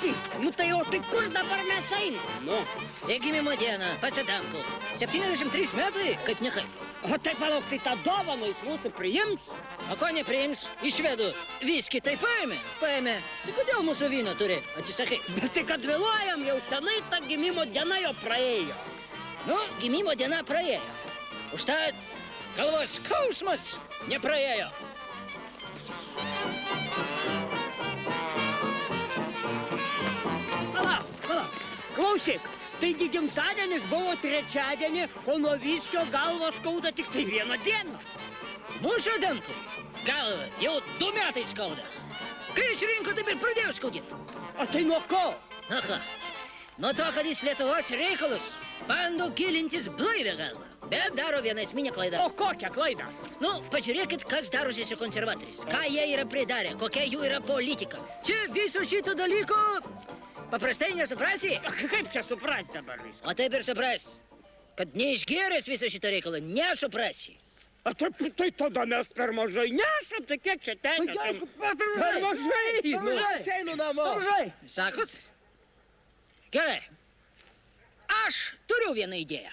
Klausyk, nu tai o tai kur dabar mes einam? Nu, Tai gimimo diena, pats Adamku. 73 metai, kaip nekaip. O tai palauk, tai tą dovaną jis mūsų priims? O ko nepriims? Iš švedų. Viskį tai paėmė. Paėmė. Tai kodėl mūsų vyno turi? Atsisakai. Bet tai kad vėluojam, jau senai ta gimimo diena jo praėjo. Nu, gimimo diena praėjo. Užtat galvos skausmas nepraėjo. Palauk. Klausyk, taigi gimtadienis buvo trečiadienį, o nuo viskio galvą skauda tik tai vieną dieną. Mūsų Adamku, galva jau 2 metai skauda. Kai išrinko, taip ir pradėjo skaudėti. O tai nuo ko? Aha, nuo to, kad jis Lietuvos reikalus bando gilintis blaivę galvą. Bet daro vieną esminę klaidą. O kokią klaidą? Nu, pažiūrėkit, kas darosi su konservatoriais. Ką jie yra pridarę, kokia jų yra politika. Čia viso šito dalyko paprastai nesuprasi. Kaip čia suprast dabar viską? O taip ir supras, kad neišgėręs viso šito reikalo nesuprasi. O tai tada mes per mažai nešam, tai kiek čia ten? Per mažai! einu namo. Sakot? Gerai. Aš turiu vieną idėją.